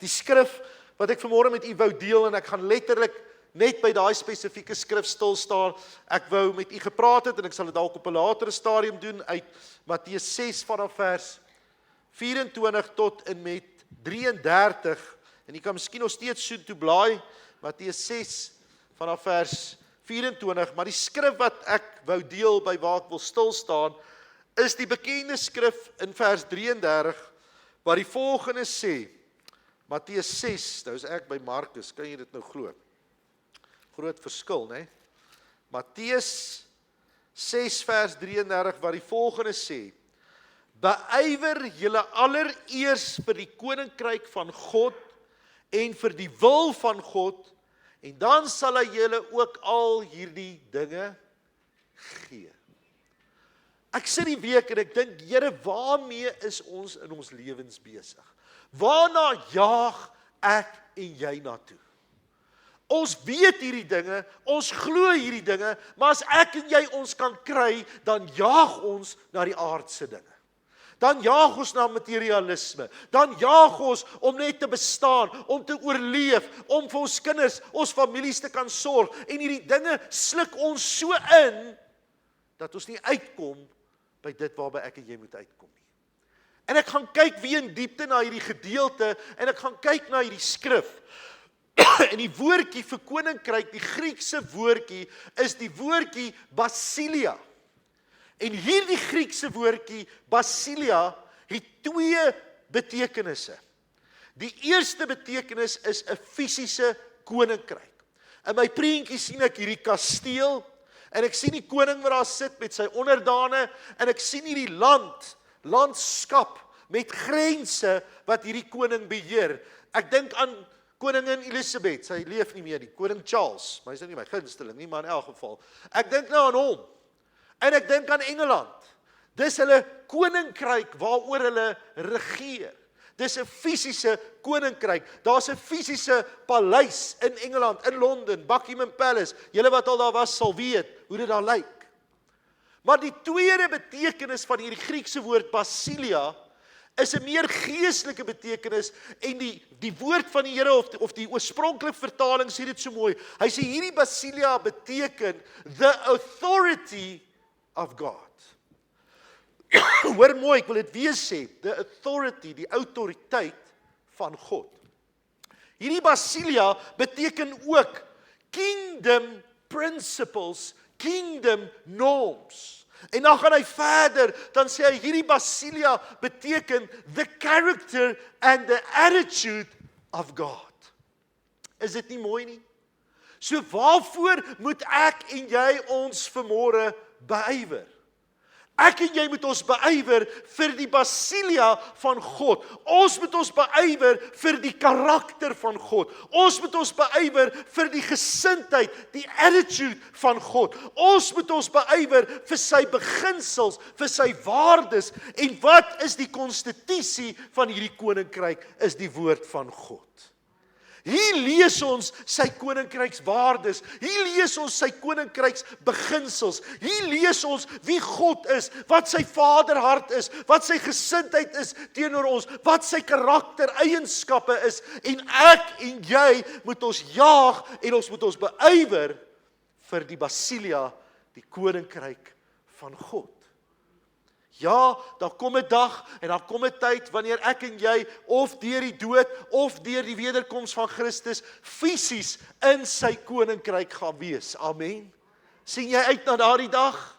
Die skrif wat ek vanmôre met u wou deel, en ek gaan letterlik net by daai spesifieke skrif stil staan. Ek wou met u gepraat het, en ek sal dit dalk op 'n latere stadium doen, uit Matteus 6 vanaf vers 24 tot en met 33, en u kan miskien nog steeds so toe blaai, Matteus 6 vanaf vers 24, maar die skrif wat ek wou deel by waar ek wil stil staan, is die bekende skrif in vers 33, waar die volgende sê, Matteus 6, nou is ek by Markus, kan jy dit nou glo? Groot verskil, né? Matteus 6 vers 33, waar die volgende sê, beywer julle allereers vir die koninkryk van God en vir die wil van God, en dan sal hy julle ook al hierdie dinge gee. Ek sit die week en ek dink, Here, waarmee is ons in ons lewens besig? Waarna jaag ek en jy na toe? Ons weet hierdie dinge, ons glo hierdie dinge, maar as ek en jy ons kan kry, dan jaag ons na die aardse dinge. Dan jaag ons na materialisme, dan jaag ons om net te bestaan, om te oorleef, om vir ons kinders, ons families te kan sorg, en hierdie dinge sluk ons so in, dat ons nie uitkom by dit waarby ek en jy moet uitkom nie. En ek gaan kyk weer in diepte na hierdie gedeelte, en ek gaan kyk na hierdie skrif. En die woordjie vir koninkryk, die Griekse woordjie, is die woordjie basilia. En hierdie Griekse woordjie basilia het twee betekenisse. Die eerste betekenis is 'n fisiese koninkryk. In my prentjie sien ek hierdie kasteel, en ek sien die koning wat daar sit met sy onderdane, en ek sien hierdie landskap met grense wat hierdie koning beheer. Ek dink aan koningin Elisabeth, sy leef nie meer nie, koning Charles, maar hy is nie my gunsteling nie, maar in elk geval. Ek dink nou aan hom, en ek dink aan Engeland. Dis hulle koninkryk waaroor hulle regeer. Dis 'n fisiese koninkryk. Daar's 'n fisiese paleis in Engeland, in Londen, Buckingham Palace. Julle wat al daar was sal weet hoe dit daar lyk. Maar die tweede betekenis van hierdie Griekse woord basilia is 'n meer geestelike betekenis, en die woord van die Here of die oorspronklike vertaling sê dit so mooi. Hy sê hierdie basilia beteken the authority of God. Hoor mooi, ek wil dit weer sê, the authority, die autoriteit van God. Hierdie basilia beteken ook kingdom principles, kingdom norms. En dan gaan hy verder, dan sê hy hierdie basilia beteken the character and the attitude of God. Is dit nie mooi nie? So waarvoor moet ek en jy ons vanmôre beywer? Ek en jy moet ons beywer vir die basilia van God. Ons moet ons beywer vir die karakter van God. Ons moet ons beywer vir die gesindheid, die attitude van God. Ons moet ons beywer vir sy beginsels, vir sy waardes. En wat is die konstitusie van hierdie koninkryk? Is die woord van God. Hier lees ons sy koninkrykswaardes, hier lees ons sy koninkryksbeginsels, hier lees ons wie God is, wat sy vaderhart is, wat sy gesindheid is teenoor ons, wat sy karaktereienskappe is, en ek en jy moet ons jaag en ons moet ons beywer vir die basilia, die koninkryk van God. Ja, daar kom 'n dag en daar kom 'n tyd wanneer ek en jy of deur die dood of deur die wederkoms van Christus fisies in sy koninkryk gaan wees. Amen. Sien jy uit na daardie dag?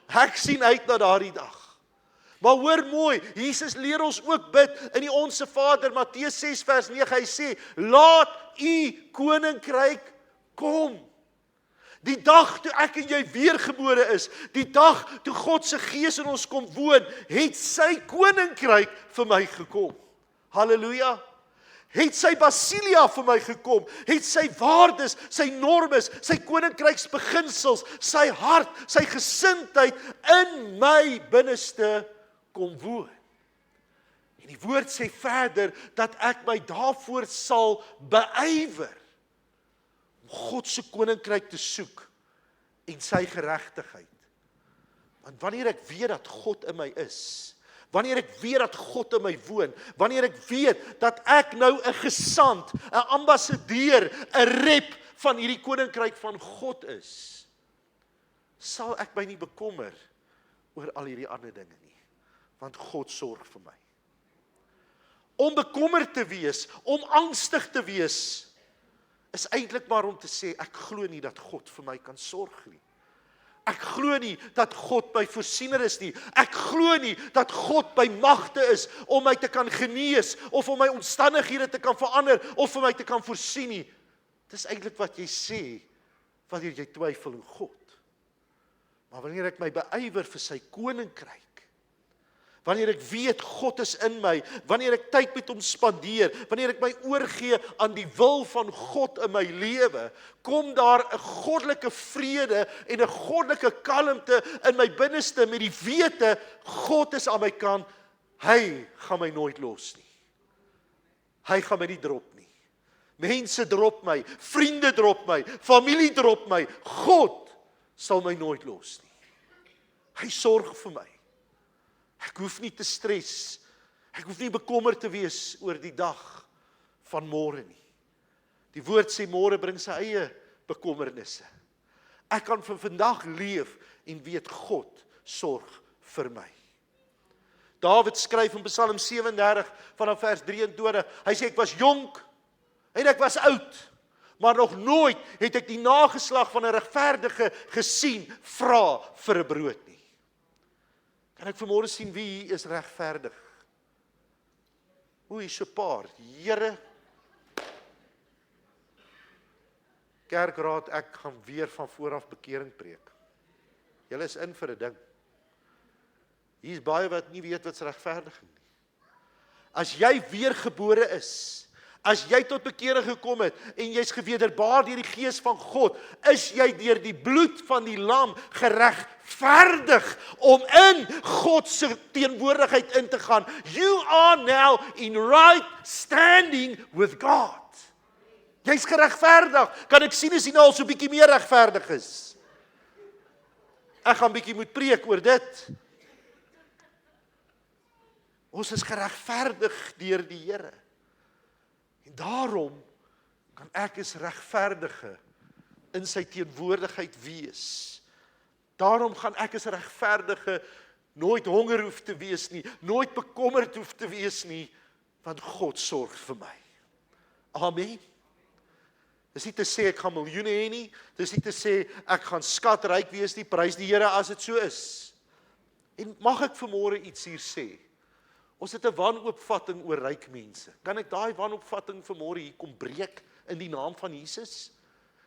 Ek sien uit na daardie dag. Maar hoor mooi, Jesus leer ons ook bid in die Onse Vader, Matteus 6 vers 9, hy sê, laat u koninkryk kom. Die dag toe ek en jy weergebore is, die dag toe God se Gees in ons kom woon, het sy koninkryk vir my gekom. Halleluja. Het sy basilia vir my gekom, het sy waardes, sy normes, sy koninkryksbeginsels, sy hart, sy gesindheid in my binneste kom woon. En die woord sê verder, dat ek my daarvoor sal beywer, God se koninkryk te soek en sy geregtigheid. Want wanneer ek weet dat God in my is, wanneer ek weet dat God in my woon, wanneer ek weet dat ek nou 'n gesant, 'n ambassadeur, 'n rep van hierdie koninkryk van God is, sal ek my nie bekommer oor al hierdie ander dinge nie, want God sorg vir my. Om bekommerd te wees, om angstig te wees, is eintlik maar om te sê, ek glo nie dat God vir my kan sorg nie. Ek glo nie dat God my voorsiener is nie. Ek glo nie dat God by magte is om my te kan genees, of om my omstandighede te kan verander, of vir my te kan voorsien nie. Dis eintlik wat jy sê, wanneer jy twyfel in God. Maar wanneer ek my beywer vir sy koninkryk, wanneer ek weet God is in my, wanneer ek tyd met hom spandeer, wanneer ek my oorgee aan die wil van God in my lewe, kom daar 'n goddelike vrede en 'n goddelike kalmte in my binneste met die wete, God is aan my kant, hy gaan my nooit los nie. Hy gaan my nie drop nie. Mense drop my, vriende drop my, familie drop my, God sal my nooit los nie. Hy sorg vir my. Ek hoef nie te stres, ek hoef nie bekommerd te wees oor die dag van môre nie. Die woord sê môre bring sy eie bekommernisse. Ek kan vir vandag leef en weet God sorg vir my. Dawid skryf in Psalm 37 vanaf vers 23, hy sê ek was jonk en ek was oud, maar nog nooit het ek die nageslag van 'n regverdige gesien vra vir 'n brood nie. Kan ek vanmôre sien wie hier is regverdig? Hoe is so paar? Here, kerkraad, ek gaan weer van vooraf bekering preek. Julle is in vir 'n ding. Hier is baie wat nie weet wat's regverdiging nie. As jy weergebore is, as jy tot bekering gekom het en jy's gewederbaar deur die Gees van God, is jy deur die bloed van die lam geregverdig om in God se teenwoordigheid in te gaan. You are now in right standing with God. Jy's geregverdig. Kan ek sien as jy nou al so bietjie meer regverdig is? Ek gaan bietjie moet preek oor dit. Ons is geregverdig deur die Here. En daarom kan ek as regverdige in sy teenwoordigheid wees. Daarom gaan ek as regverdige nooit honger hoef te wees nie, nooit bekommerd hoef te wees nie, want God sorg vir my. Amen. Dis nie te sê ek gaan miljoene hê nie, dis nie te sê ek gaan skatryk wees nie, prys die Here as dit so is. En mag ek vanmôre iets hier sê? Ons het 'n wanopvatting oor ryk mense. Kan ek daai wanopvatting vanmôre hier kom breek in die naam van Jesus?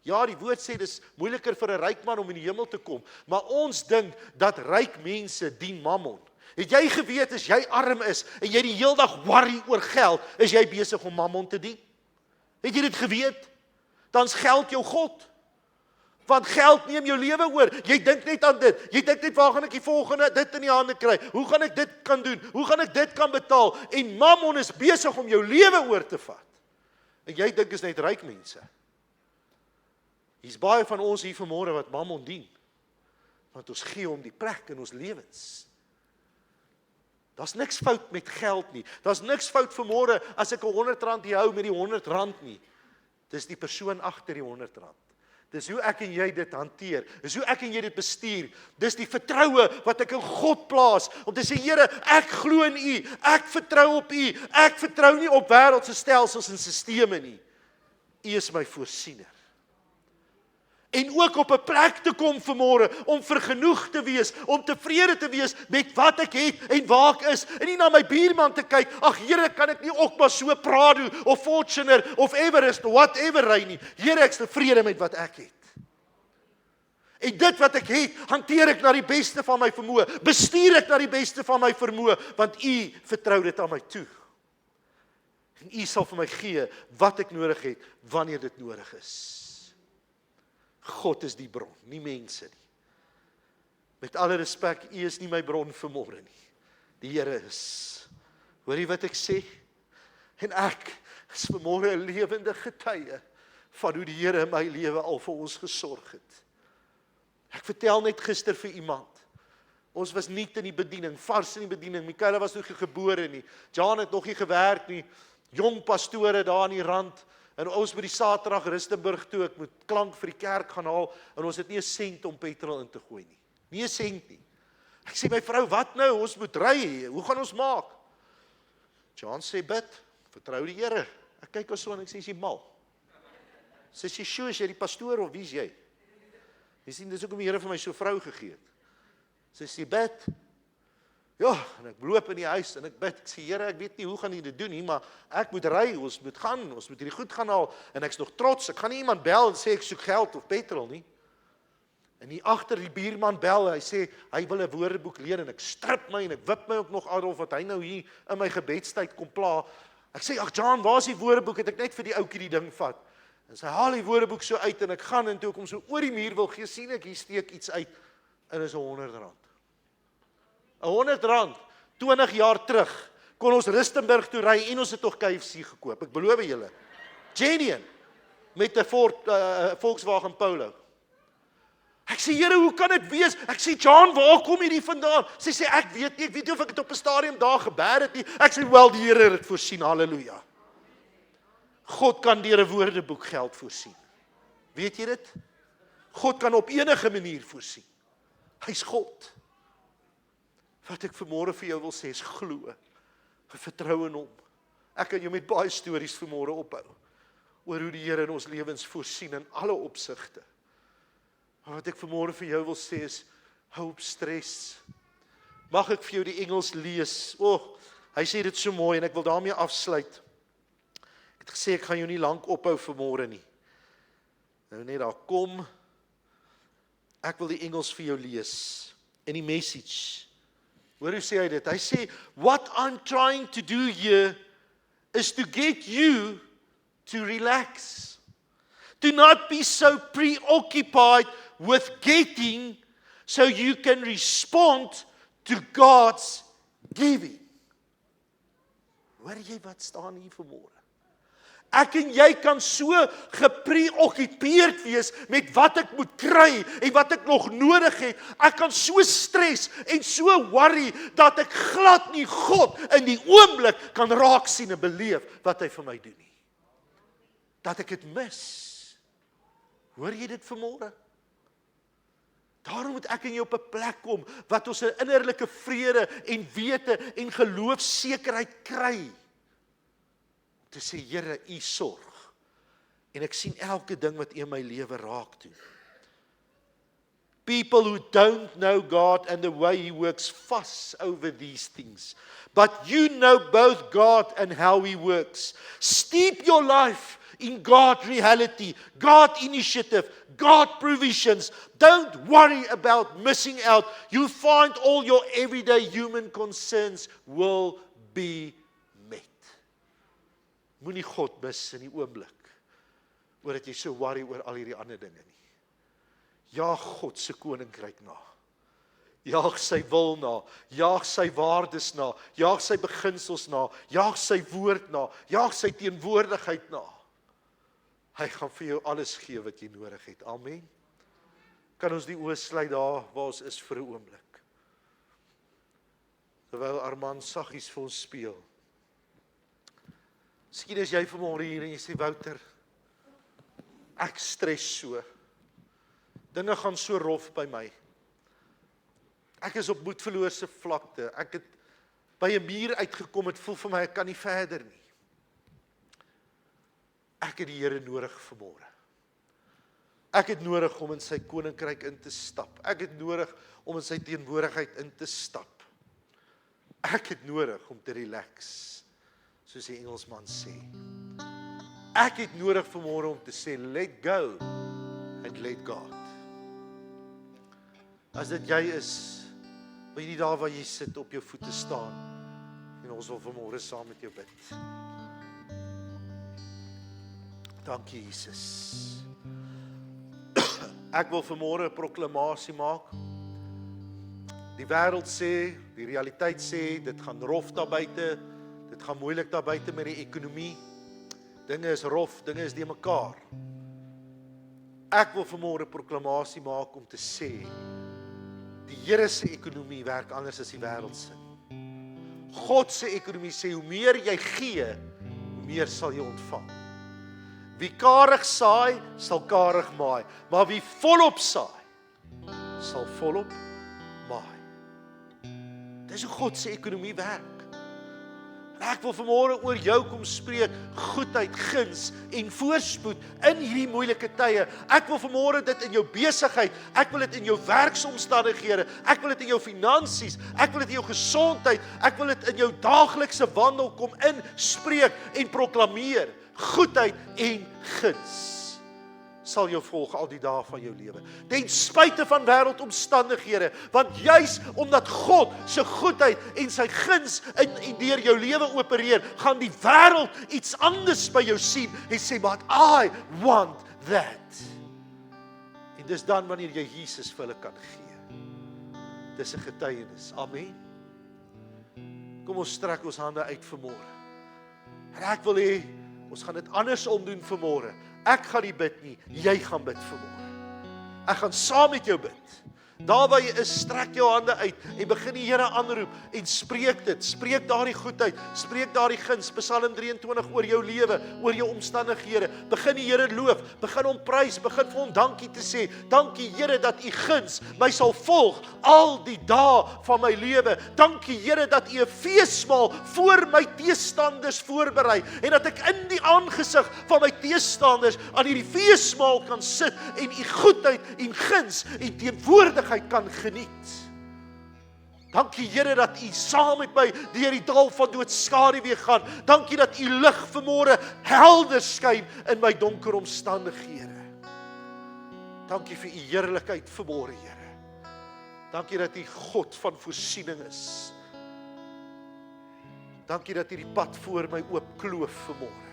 Ja, die woord sê dis moeiliker vir 'n ryk man om in die hemel te kom, maar ons dink dat ryk mense dien mammon. Het jy geweet as jy arm is en jy die hele dag worry oor geld, is jy besig om mammon te dien? Het jy dit geweet? Dan's geld jou God. Want geld neem jou lewe oor. Jy dink net aan dit. Jy dink net, waar gaan ek die volgende dit in die hande kry? Hoe gaan ek dit kan doen? Hoe gaan ek dit kan betaal? En mammon is besig om jou lewe oor te vat. En jy dink is net ryk mense. Hier's baie van ons hier vanmôre wat mammon dien. Want ons gee hom die plek in ons lewens. Daar's niks fout met geld nie. Daar's niks fout vanmôre as ek 'n R100 hier hou met die R100 nie. Dis die persoon agter die R100. Dis hoe ek en jy dit hanteer. Dis hoe ek en jy dit bestuur. Dis die vertroue wat ek in God plaas. Om te sê, Here, ek glo in U. Ek vertrou op U. Ek vertrou nie op wêreldse stelsels en sisteme nie. U is my voorsiener. En ook op 'n plek te kom vanmôre om vergenoeg te wees, om tevrede te wees met wat ek het en waar ek is. En nie na my buurman te kyk, ag Here, kan ek nie ook maar so Prado of Fortuner of Everest of whatever ry nie. Here, ek is tevrede met wat ek het. En dit wat ek het, hanteer ek na die beste van my vermoë. Bestuur ek na die beste van my vermoë, want U vertrou dit aan my toe. En U sal vir my gee wat ek nodig het wanneer dit nodig is. God is die bron, nie mense nie. Met alle respek, U is nie my bron vanmôre nie. Die Here is. Hoor jy wat ek sê? En ek is vanmôre 'n lewende getuie van hoe die Here in my lewe al vir ons gesorg het. Ek vertel net gister vir iemand, Ons was nie in die bediening, vars in die bediening. Michaela was nog nie gebore nie. Jan het nog nie gewerk nie. Jong pastore daar aan die rand. En ons by die Saterdag Rustenburg toe, ek moet klank vir die kerk gaan haal, en ons het nie 'n sent om petrol in te gooi nie. Nie 'n sent nie. Ek sê, my vrou, wat nou? Ons moet ry, hoe gaan ons maak? Jan sê, bid, vertrou die Here. Ek kyk ons so en ek sê, is jy mal? Sy sê, sjoe, is jy die pastoor of wie is jy? Jy sien, dis ook om die Here vir my so vrou gegee het. Sy sê, bid. Ja, en ek loop in die huis en ek bid. Ek sê, Here, ek weet nie hoe gaan jy dit doen nie, maar ek moet ry, ons moet gaan, ons moet hierdie goed gaan haal. En ek's nog trots, ek gaan nie iemand bel en sê ek soek geld of petrol nie. En hier agter die buurman bel, hy sê, hy wil 'n woordeboek leen en ek strip my en ek wip my ook nog Adolf, wat hy nou hier in my gebedstyd kom pla. Ek sê, ag Jan, waar is die woordeboek? Het ek net vir die ouetjie die ding vat. En sy haal die woordeboek so uit en ek gaan en toe ek hom so oor die muur wil gee, sien ek hier steek iets uit en is R100. R100, 20 jaar terug, kon ons Rustenburg toe ry en ons het toch KFC gekoop, ek beloof julle. Genuine, met 'n Volkswagen Polo. Ek sê, Here, hoe kan dit wees? Ek sê, Jan, waar kom hierdie vandaan? Sy sê, ek weet nie of ek het op 'n stadium daar gebeur het nie. Ek sê, wel, die Here het dit voorsien, halleluja. God kan deur 'n woordeboek geld voorsien. Weet jy dit? God kan op enige manier voorsien. Hy's God. Wat ek vanmôre vir jou wil sê is glo. Vertrou in hom. Ek kan jou met baie stories vanmôre ophou oor hoe die Here in ons lewens voorsien in alle opsigte. Maar wat ek vanmôre vir jou wil sê is, hou op stres. Mag ek vir jou die Engels lees? Hy sê dit so mooi en ek wil daarmee afsluit. Ek het gesê ek gaan jou nie lank ophou vanmôre nie. Nou net daar kom. Ek wil die Engels vir jou lees. En die message. Hoor hoe sê hy dit? Hy sê, what I'm trying to do here is to get you to relax. Do not be so preoccupied with getting so you can respond to God's giving. Hoor jy wat staan hier vanmôre? Ek en jy kan so gepreoccupeerd wees met wat ek moet kry en wat ek nog nodig het. Ek kan so stres en so worry dat ek glad nie God in die oomblik kan raak sien en beleef wat hy vir my doen nie. Dat ek dit mis. Hoor jy dit vanmôre? Daarom moet ek en jy op 'n plek kom wat ons 'n innerlike vrede en wete en geloofsekerheid kry. Te sê, Here, U sorg. En ek sien elke ding wat U in my lewe raak doen. People who don't know God and the way He works fuss over these things. But you know both God and how He works. Steep your life in God reality, God initiative, God provisions. Don't worry about missing out. You'll find all your everyday human concerns will be met. Moenie God mis in die oomblik, oor dat jy so worry oor al hierdie ander dinge nie. Jaag God se koninkryk na. Jaag sy wil na, jaag sy waardes na, jaag sy beginsels na, jaag sy woord na, jaag sy teenwoordigheid na. Hy gaan vir jou alles gee wat jy nodig het. Amen. Kan ons die oë sluit daar waar ons is vir 'n oomblik. Terwyl Armand saggies vir ons speel. Miskien is jy vanmôre hier en jy sê, Wouter, ek stres so. Dinge gaan so rof by my. Ek is op moedverloorse vlakte. Ek het by 'n muur uitgekom, het voel vir my, ek kan nie verder nie. Ek het die Here nodig vanmôre. Ek het nodig om in sy koninkryk in te stap. Ek het nodig om in sy teenwoordigheid in te stap. Ek het nodig om te relax, soos die Engelsman sê. Ek het nodig vanmôre om te sê, let go and let God. As dit jy is, wil jy nie daar waar jy sit op jou voete staan, en ons wil vanmôre saam met jou bid. Dankie Jesus. Ek wil vanmôre 'n proklamasie maak. Die wêreld sê, die realiteit sê, dit gaan rof daar buite, dit gaan moeilik daar buite met die ekonomie. Dinge is rof, dinge is die mekaar. Ek wil vanmôre 'n proklamasie maak om te sê, Die Here se ekonomie werk anders as die wêreld se. God se ekonomie sê, hoe meer jy gee, hoe meer sal jy ontvang. Wie karig saai, sal karig maai. Maar wie volop saai, sal volop maai. Dis hoe God se ekonomie werk. En ek wil vanmôre oor jou kom spreek, goedheid, guns en voorspoed in hierdie moeilike tye. Ek wil vanmôre dit in jou besigheid, ek wil dit in jou werksomstandighede, ek wil dit in jou finansies, ek wil dit in jou gesondheid, ek wil dit in jou daaglikse wandel kom inspreek en proklameer. Goedheid en guns sal jou volg al die dae van jou lewe. Ten spyte van wêreldomstandighede, want juis omdat God se goedheid en sy guns in deur jou lewe opereer, gaan die wêreld iets anders by jou sien en sê, "But I want that." En dis dan wanneer jy Jesus vir hulle kan gee. Dis 'n getuienis. Amen. Kom ons strek ons hande uit vanmôre. En ek wil hê ons gaan dit andersom doen vanmôre. Ek gaan nie bid nie, jy gaan bid vanmôre. Ek gaan saam met jou bid. Daar waar jy is, strek jou hande uit en begin die Here aanroep en spreek dit. Spreek daardie goedheid, spreek daardie guns. Psalm 23 oor jou lewe, oor jou omstandighede. Begin die Here loof, begin hom prys, begin vir hom dankie te sê. Dankie Here dat u guns my sal volg al die dae van my lewe. Dankie Here dat u 'n feesmaal voor my teestanders voorberei en dat ek in die aangesig van my teestanders aan hierdie feesmaal kan sit en u goedheid en guns en teenwoordigheid kan geniet. Dankie Here dat u saam met my deur die dal van doodskaduwee gaan. Dankie dat u lig vanmôre helder skyn in my donker omstandighede. Dankie vir u heerlikheid vanmôre, Here. Dankie dat u God van voorsiening is. Dankie dat u die pad voor my oop kloof vanmôre.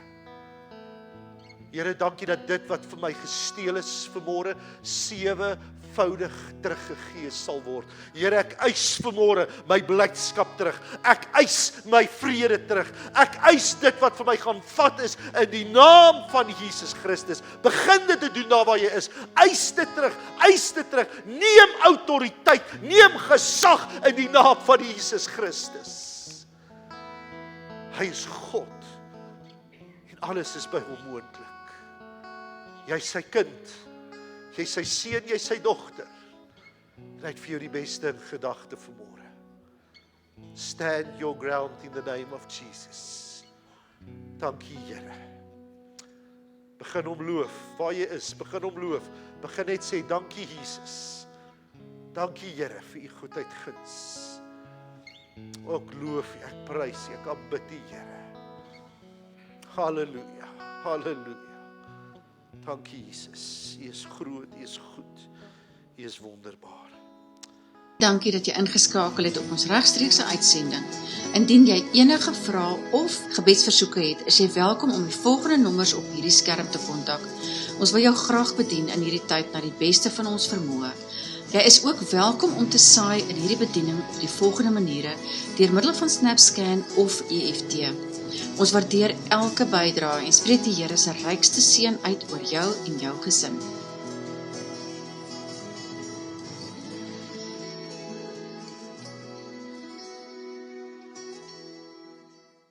Here, dankie dat dit wat vir my gesteel is vanmôre 7voudig teruggegee sal word. Here, ek eis vanmôre my blydskap terug. Ek eis my vrede terug. Ek eis dit wat vir my gaan vat is in die naam van Jesus Christus. Begin dit te doen daar waar jy is. Eis dit terug. Eis dit terug. Neem autoriteit, neem gesag in die naam van Jesus Christus. Hy is God en alles is by hom moontlik. Jy is sy kind, jy is sy seun, jy is sy dogter. En hy het vir jou die beste in gedagte vanmôre. Stand your ground in the name of Jesus. Dankie Here. Begin hom loof, waar jy is, begin hom loof. Begin net sê, dankie Jesus. Dankie Here vir u goedheid guns. Ek loof u, ek prys u, ek aanbid u Here. Halleluja, halleluja. Dankie Jesus, u is groot, u is goed, u is wonderbaar. Dankie dat jy ingeskakel het op ons regstreekse uitsending. Indien jy enige vrae of gebedsversoeke het, is jy welkom om die volgende nommers op hierdie skerm te kontak. Ons wil jou graag bedien in hierdie tyd na die beste van ons vermoë. Jy is ook welkom om te saai in hierdie bediening op die volgende maniere, deur middel van SnapScan of EFT. Ons waardeer elke bydrae en spreek die Here se rykste seën uit oor jou en jou gesin.